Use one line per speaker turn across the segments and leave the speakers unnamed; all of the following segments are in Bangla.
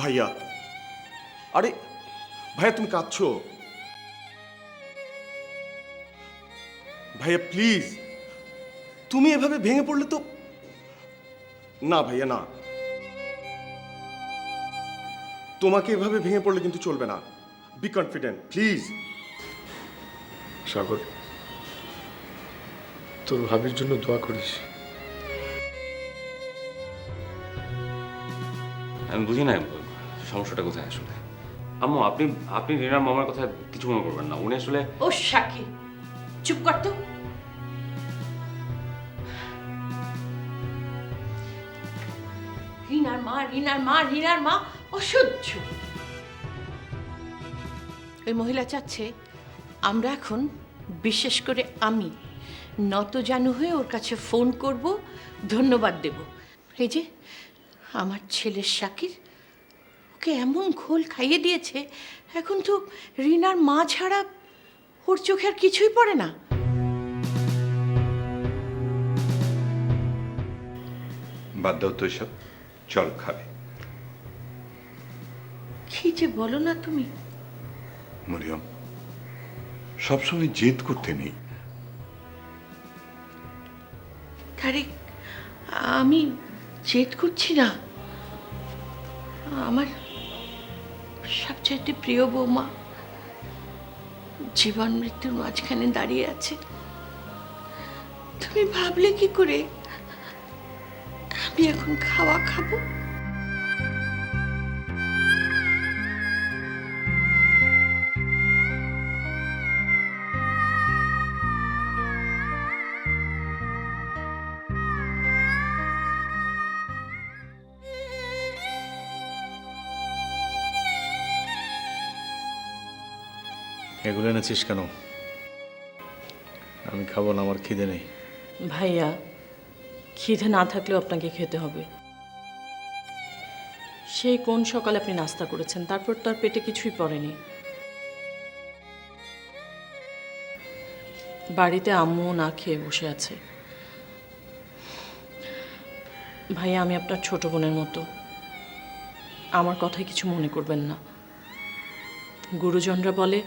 ভাইয়া, আরে ভাইয়া তুমি কাঁদছো? ভাইয়া প্লিজ, তুমি এভাবে ভেঙে পড়লে তো। না ভাইয়া না, তোমাকে এভাবে ভেঙে পড়লে কিন্তু চলবে না। Be confident please.
সাগর, তোর ভাবির জন্য দোয়া করিস।
আমি বুঝি না সমস্যাটা কোথায় আসলে। আম্মু, আপনি আপনি রিনার মামার কথা কিছু মনে করবেন না, উনি আসলে।
ও শাকির, চুপ কর তো। রিনার মা অসহ্য। ওই মহিলা চাচ্ছে আমরা এখন, বিশেষ করে আমি, নতজানু হয়ে ওর কাছে ফোন করব, ধন্যবাদ দেব। এই যে আমার ছেলের শাকির ওকে এমন ঘোল খাইয়ে দিয়েছে, এখন তো রিনার মা ছাড়া ওর চোখে আর কিছুই পড়ে না।
বাদ দাও তো এসব, চল খাবে।
কি যে বলো না তুমি।
মরিয়ম, সবসময় জেদ করতে নেই।
আরে আমি জেদ করছি না, আমার সবচেয়ে প্রিয় বৌমা জীবন মৃত্যুর মাঝখানে দাঁড়িয়ে আছে। তুমি ভাবলে কি করে আমি এখন খাওয়া খাবো?
এগুলো এনেছিস কেন? আমি খাবো না, আমার খিদে নেই।
ভাইয়া, খিদে না থাকলেও আপনাকে খেতে হবে। সেই কোন সকালে আপনি নাস্তা করেছেন, তারপর তো আর পেটে কিছুই পড়েনি। বাড়িতে আম্মু না খেয়ে বসে আছে। ভাইয়া, আমি আপনার ছোট বোনের মতো, আমার কথায় কিছু মনে করবেন না। গুরুজনরা বলে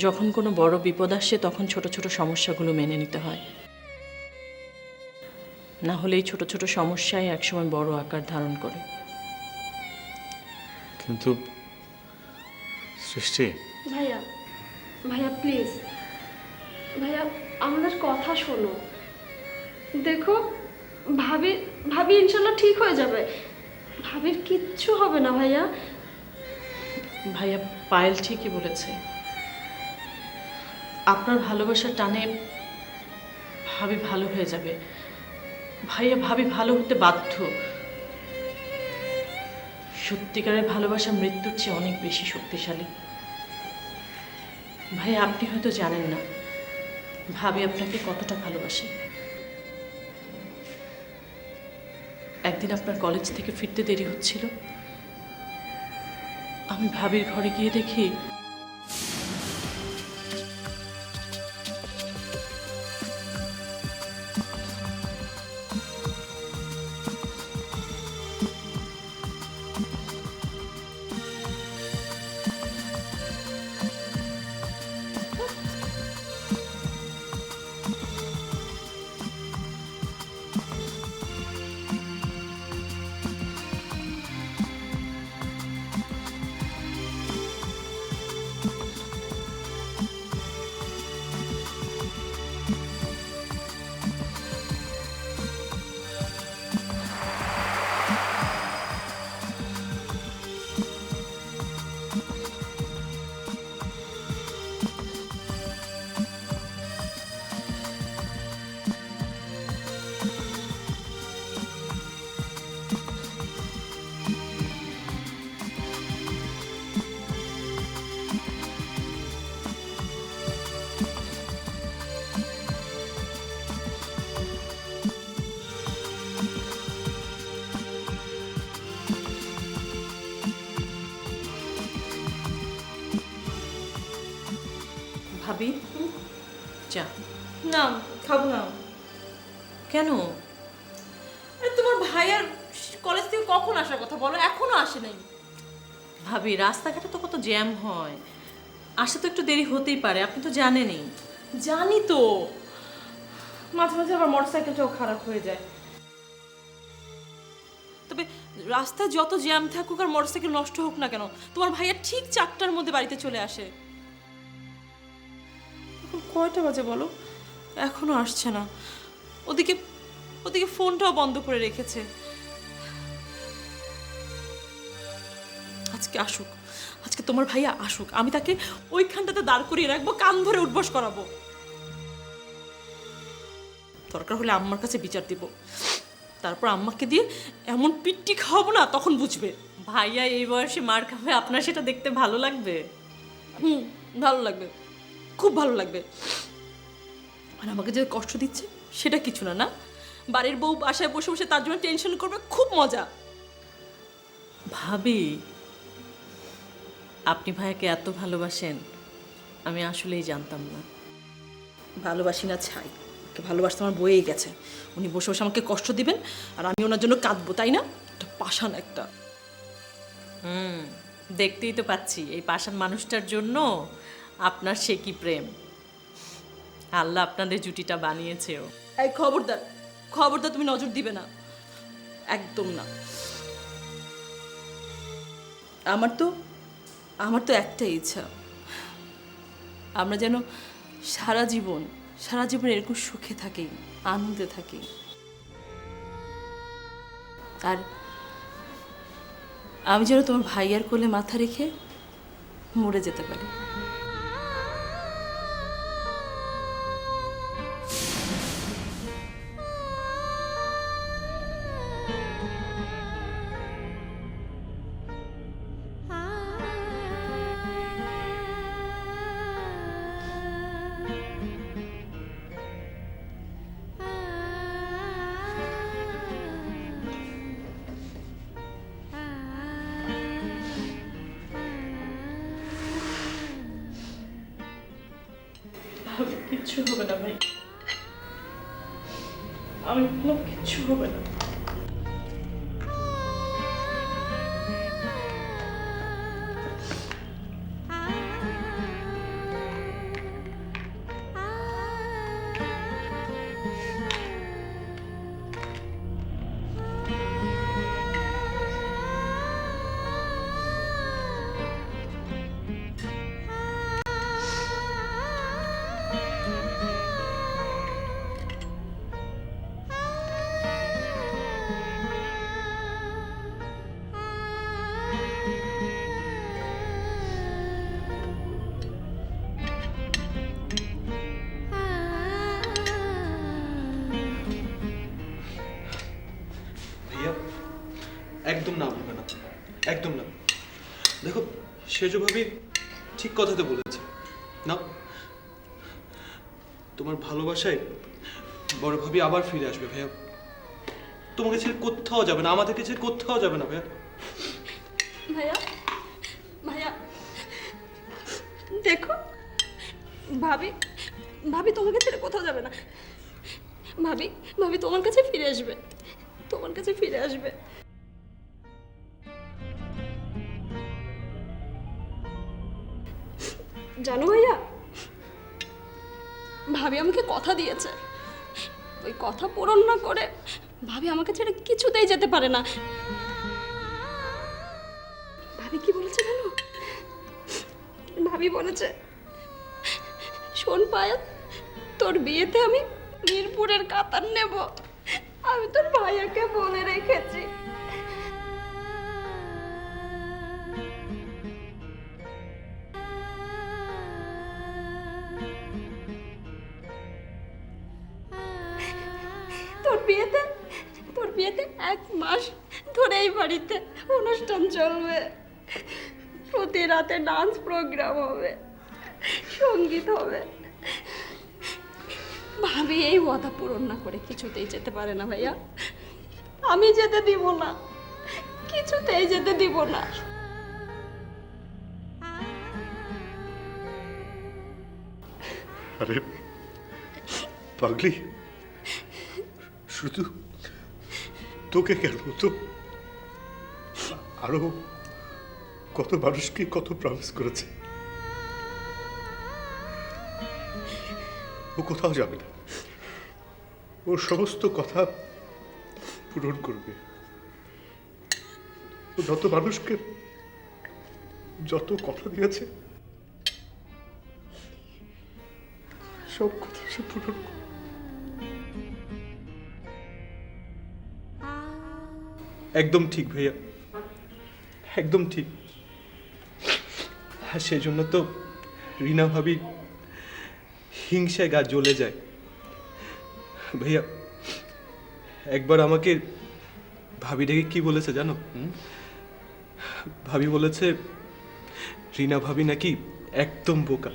যখন কোনো বড় বিপদ আসে তখন ছোট ছোট সমস্যাগুলো মেনে নিতে হয়, না হলে এই ছোট ছোট সমস্যাই একসময় বড় আকার ধারণ করে।
কিন্তু সৃষ্টি,
ভাইয়া, ভাইয়া প্লিজ, ভাইয়া আমাদের কথা শোনো। দেখো, ভাবি ভাবি ইনশাল্লাহ ঠিক হয়ে যাবে। ভাবির কিচ্ছু হবে না ভাইয়া।
ভাইয়া, পায়েল ঠিকই বলেছে, আপনার ভালোবাসার টানে ভাবি ভালো হয়ে যাবে। ভাইয়া, ভাবি ভালো হতে বাধ্য। সত্যিকারের ভালোবাসা মৃত্যুর চেয়ে অনেক বেশি শক্তিশালী। ভাইয়া, আপনি হয়তো জানেন না ভাবি আপনাকে কতটা ভালোবাসে। একদিন আপনার কলেজ থেকে ফিরতে দেরি হচ্ছিল, আমি ভাবির ঘরে গিয়ে দেখি ভাবি চা।
না, খাবো না।
কেন?
আরে তোমার ভাইয়ার কলেজ থেকে কখন আসার কথা বলো, এখনো আসে নাই।
ভাবি রাস্তাঘাটে তো কত জ্যাম হয়, আসতে তো একটু দেরি হতেই পারে, আপনি তো জানেনই। জানি তো, মাঝে মাঝে আবার মোটরসাইকেলটাও খারাপ হয়ে যায়। তবে রাস্তায় যত জ্যাম থাকুক আর মোটরসাইকেল নষ্ট হোক না কেন, তোমার ভাইয়া ঠিক 4টার মধ্যে বাড়িতে চলে আসে। এখন কয়টা বাজে বলো? এখনো আসছে না। ওদিকে ওদিকে ফোনটাও বন্ধ করে রেখেছে। আজকে আসুক, আজকে তোমার ভাইয়া আসুক, আমি তাকে ওইখানটাতে দাঁড় করিয়ে রাখবো, কান ধরে উঠবস করাবো। দরকার হলে আম্মার কাছে বিচার দিব, তারপর আম্মাকে দিয়ে এমন পিট্টি খাওয়াবো না, তখন বুঝবে। ভাইয়া এই বয়সে মার খাবে, আপনার সেটা দেখতে ভালো লাগবে? ভালো লাগবে, খুব ভালো লাগবে। আর আমাকে যে কষ্ট দিচ্ছে সেটা কিছু না, না বাড়ির বউ বাসায় বসে বসে তার জন্য টেনশন করবে, খুব মজা। ভাবি, আপনি ভাইয়াকে এত ভালোবাসেন আমি আসলেই জানতাম না। ভালোবাসি না ছাই, ওকে ভালোবাসতে আমার বয়েই গেছে। উনি বসে বসে আমাকে কষ্ট দিবেন আর আমি ওনার জন্য কাঁদবো, তাই না? একটা পাষাণ একটা। দেখতেই তো পাচ্ছি এই পাষাণ মানুষটার জন্য আপনার সে কি প্রেম। আল্লাহ আপনাদের জুটিটা বানিয়েছেও। এই খবরদার, খবরদার তুমি নজর দিবে না, একদম না। আমার তো একটাই ইচ্ছা, আমরা যেন সারা জীবন এরকম সুখে থাকি, আনন্দে থাকি। আর আমি যেন তোমার ভাইয়ার কোলে মাথা রেখে মরে যেতে পারি। কিচ্ছু হবে না ভাই, আমি কোনো কিচ্ছু হবে না।
একদম না বলবে না, একদম না। দেখো সেজো ভাবি ঠিক কথাতে বলেছে না, তোমার ভালোবাসায় বড় ভাবি আবার ফিরে আসবে ভাইয়া। তোমাকে ছেড়ে কোথাও যাবে না, আমাদেরকে ছেড়ে কোথাও যাবে না ভাইয়া।
ভাইয়া, ভাইয়া দেখো, ভাবি তোমাকে ছেড়ে কোথাও যাবে না। ভাবি তোমার কাছে ফিরে আসবে, তোমার কাছে ফিরে আসবে। জানো ভাইয়া, ভাবি আমাকে কথা দিয়েছে, ওই কথা পূরণ না করে ভাবি আমাকে ছেড়ে কিছুতেই যেতে পারে না। ভাবি কি বলেছে জানো? ভাবি বলেছে, শোন পায়েল, তোর বিয়েতে আমি মিরপুরের কাতার নেব, আমি তোর ভাইয়াকে বলে রেখেছি। তোর বিয়েতে 1 মাস ধরে এই বাড়িতে অনুষ্ঠান চলবে, প্রতি রাতে ডান্স প্রোগ্রাম হবে, সঙ্গীত হবে। ভাবি এই ওয়াদা পূরণ না করে কিছুতেই যেতে পারে না ভাইয়া, আমি যেতে দিব না, কিছুতেই যেতে দিব না।
আরে পাগলি, শুধু তোকে কেন, তো আরো কত মানুষকে কত প্রমিস করেছে, ও কোথাও যাবে না, ওর সমস্ত কথা পূরণ করবে। ও যত মানুষকে যত কথা দিয়েছে সব কথা সে পূরণ করবে।
একদম ঠিক ভাইয়া, একদম ঠিক। আর সেজন্য তো রিনা ভাবি হিংসায় গা জ্বলে যায়। ভাইয়া একবার আমাকে ভাবি ডেকে কি বলেছে জানো? ভাবি বলেছে রিনা ভাবি নাকি একদম বোকা,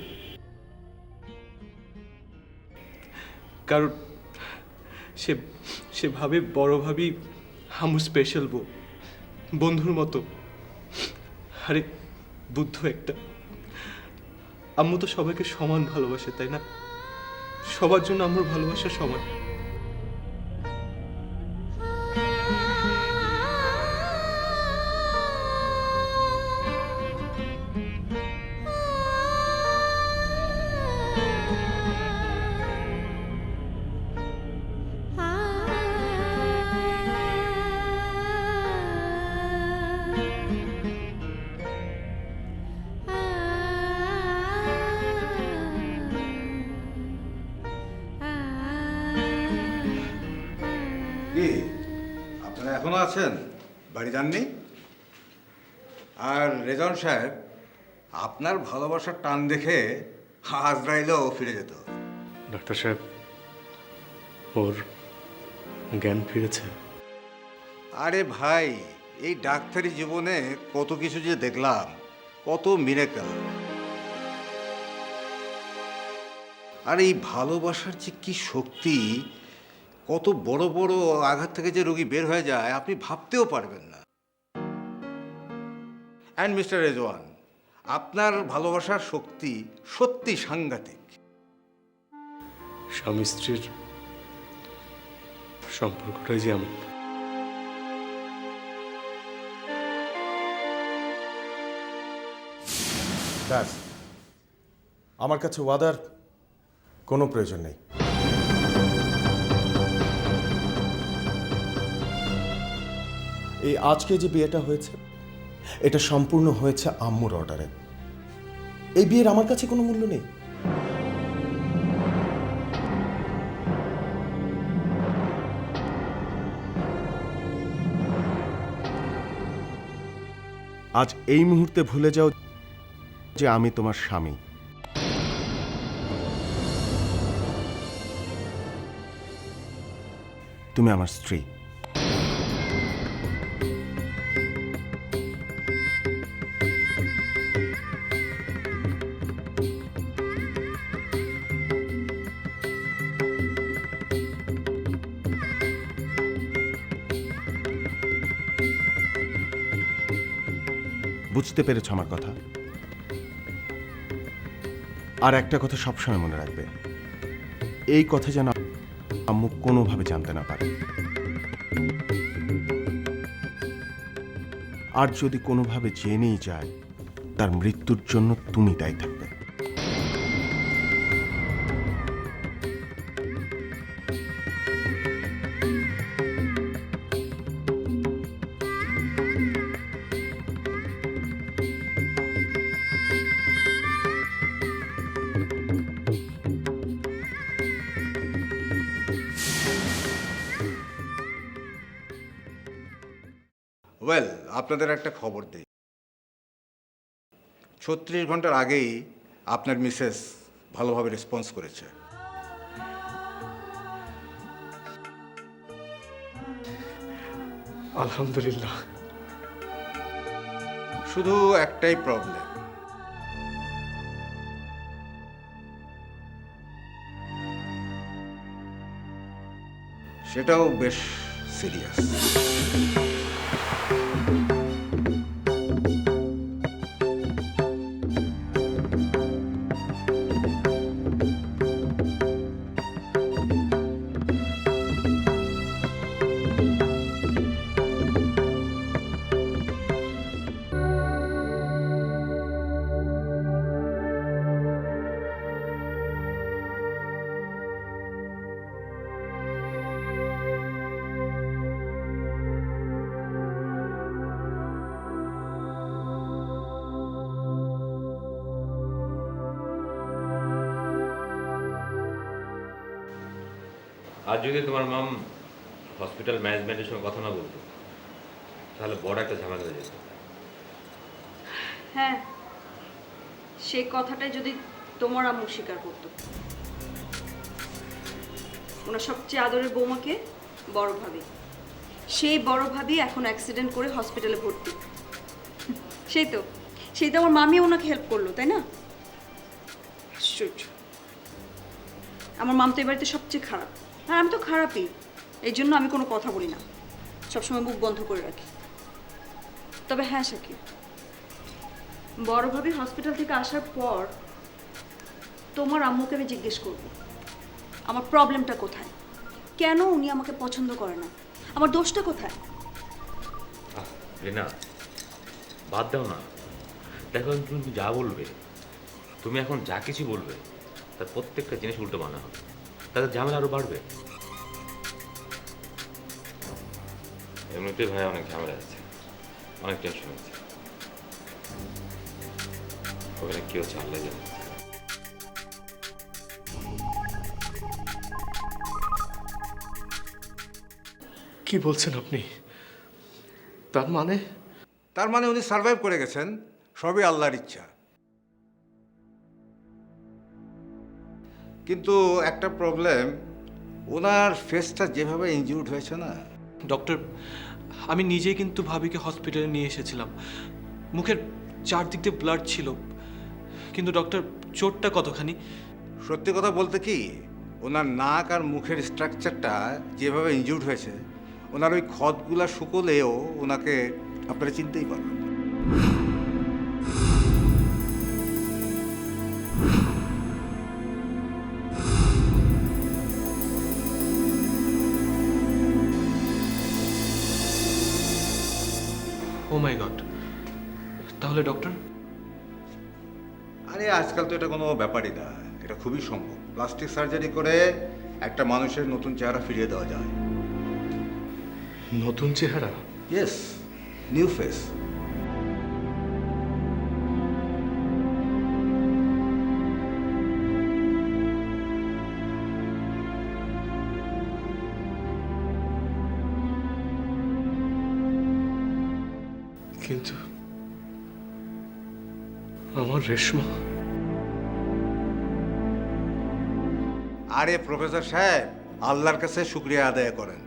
কারণ সে সে ভাবে বড় ভাবি হামু স্পেশাল বউ, বন্ধুর মতো। আরে বুদ্ধ একটা। আম্মু তো সবাইকে সমান ভালোবাসে, তাই না? সবার জন্য আমার ভালোবাসা সমান।
কি আপনারা এখনো আছেন, বাড়ি যাননি? আর রেজন সাহেব, আপনার ভালোবাসার টান দেখে আজরাইলেও ফিরে যেত।
ডাক্তার সাহেব, ওর জ্ঞান ফিরেছে।
আরে ভাই, এই ডাক্তারি জীবনে কত কিছু যে দেখলাম, কত মিরাকেল। আর এই ভালোবাসার যে কি শক্তি, কত বড় বড় আঘাত থেকে যে রোগী বের হয়ে যায় আপনি ভাবতেও পারবেন না। অ্যান্ড মিস্টার রেজওয়ান, আপনার ভালোবাসার শক্তি সত্যি সাংঘাতিক।
স্বামী স্ত্রীর সম্পর্কটাই যে এমন।
ব্যাস, আমার কাছে ওয়াদার কোনো প্রয়োজন নেই। এই আজকে যে বিয়েটা হয়েছে, এটা সম্পূর্ণ হয়েছে আম্মুর অর্ডারে। এই বিয়ের আমার কাছে কোনো মূল্য নেই। আজ এই মুহূর্তে ভুলে যাও যে আমি তোমার স্বামী। তুমি আমার স্ত্রী। বুঝতে পেরেছ আমার কথা? আর একটা কথা সবসময় মনে রাখবে, এই কথা যেন আম্মু কোনোভাবে জানতে না পারে। আর যদি কোনোভাবে জেনেই যায়, তার মৃত্যুর জন্য তুমি দায়ী থাকবে।
ওয়েল, আপনাদের একটা খবর দিই। 36 ঘন্টার আগেই আপনার মিসেস ভালোভাবে রেসপন্স করেছে।
আলহামদুলিল্লাহ।
শুধু একটাই প্রবলেম, সেটাও বেশ সিরিয়াস।
আর যদি তোমার মাম হসপিটাল ম্যানেজমেন্টের সঙ্গে কথা না বলতো তাহলে বড় একটা ঝামেলা হয়ে যেত।
হ্যাঁ, সেই কথাটাই যদি তোমার আম্মু স্বীকার করতো। ওনার সবচেয়ে আদরের বৌমাকে বড় ভাবি, সেই বড় ভাবি এখন অ্যাক্সিডেন্ট করে হসপিটালে ভর্তি। সেই তো আমার মামি ওনাকে হেল্প করলো, তাই না? আশ্চর্য। আমার মাম তো এবারে সবচেয়ে খারাপ, আর আমি তো খারাপই। এই জন্য আমি কোনো কথা বলি না, সবসময় মুখ বন্ধ করে রাখি। তবে হ্যাঁ শাকিব, বড় ভাবি হসপিটাল থেকে আসার পর তোমার আম্মুকে আমি জিজ্ঞেস করব আমার প্রবলেমটা কোথায়, কেন উনি আমাকে পছন্দ করে না, আমার দোষটা কোথায়।
রিনা, বাদ দাও না। দেখো তুমি যা বলবে, তুমি এখন যা কিছু বলবে তার প্রত্যেকটা জিনিস উল্টো মানা হবে, তাদের ঝামেলা আরো বাড়বে। এমনিতেই ভাই অনেক ঝামেলা আছে, অনেক টেনশন আছে। ওখানে কি হচ্ছে আল্লাহ জানে।
কি বলছেন আপনি? তার মানে?
তার মানে উনি সার্ভাইভ করে গেছেন, সবই আল্লাহর ইচ্ছা। কিন্তু একটা প্রবলেম, ওনার ফেসটা যেভাবে ইনজিউর্ড হয়েছে না।
ডক্টর, আমি নিজেই কিন্তু ভাবিকে হসপিটালে নিয়ে এসেছিলাম। মুখের চারদিক দিয়ে ব্লাড ছিল, কিন্তু ডক্টর চোটটা কতখানি?
সত্যি কথা বলতে কি, ওনার নাক আর মুখের স্ট্রাকচারটা যেভাবে ইনজিউর্ড হয়েছে, ওনার ওই ক্ষতগুলা শুকলেও ওনাকে আপনারা চিনতেই পারবেন।
ও মাই গড, তাহলে ডক্টর?
আরে আজকাল তো এটা কোনো ব্যাপারই না, এটা খুবই সম্ভব। প্লাস্টিক সার্জারি করে একটা মানুষের নতুন চেহারা ফিরিয়ে দেওয়া যায়।
নতুন চেহারা?
Yes, new face.
কিন্তু আমার রেশমা?
আরে প্রফেসর সাহেব, আল্লাহর কাছে শুকরিয়া আদায় করেন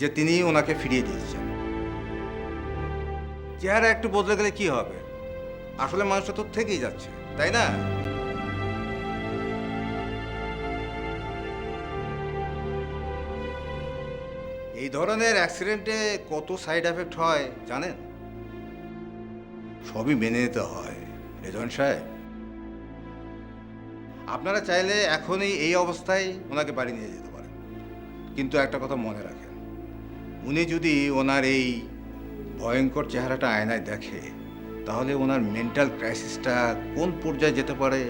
যে তিনি ওনাকে ফিরিয়ে দিয়েছেন। চেহারা একটু বদলে গেলে কি হবে? আসলে মানুষটা তো থেকেই যাচ্ছে, তাই না? এই ধরনের অ্যাক্সিডেন্টে কত সাইড এফেক্ট হয় জানেন? সবই মেনে নিতে হয় রেজন সাহেব। আপনারা চাইলে এখনই এই অবস্থায় ওনাকে বাড়ি নিয়ে যেতে পারেন, কিন্তু একটা কথা মনে রাখেন, উনি যদি ওনার এই ভয়ঙ্কর চেহারাটা আয়নায় দেখে, তাহলে ওনার মেন্টাল ক্রাইসিসটা কোন পর্যায়ে যেতে পারে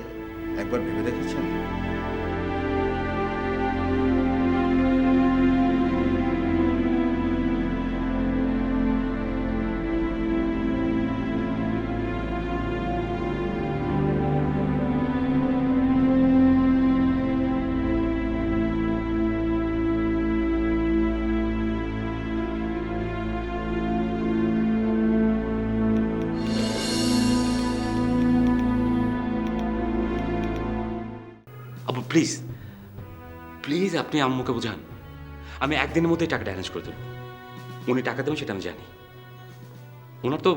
একবার ভেবে দেখেছেন?
আব্বু প্লিজ প্লিজ, আপনি আম্মুকে বোঝান। আমি একদিনের মধ্যে টাকাটা অ্যারেঞ্জ করে দেবো। উনি টাকা দেবেন সেটা আমি জানি। ওনার তো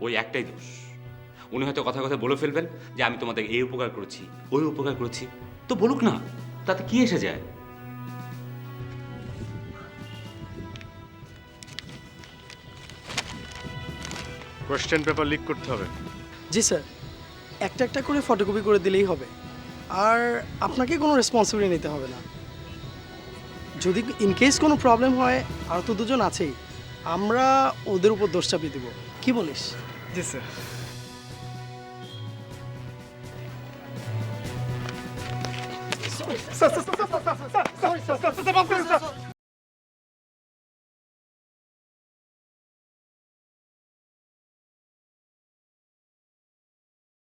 ওই একটাই দোষ, উনি হয়তো কথা কথা বলে ফেলবেন যে আমি তোমাদের এই উপকার করেছি, ওই উপকার করেছি। তো বলুক না, তাতে কি এসে যায়?
কোয়েশ্চেন পেপার লিক করতে হবে।
জি স্যার, একটা একটা করে ফটোকপি করে দিলেই হবে, আর আপনাকে কোনো রেসপন্সিবিলিটি নিতে হবে না। যদি ইনকেস কোনো প্রবলেম হয়, আর তো দুজন আছেই, আমরা ওদের উপর দোষ চাপিয়ে দেবো। কি বলিস? জি স্যার।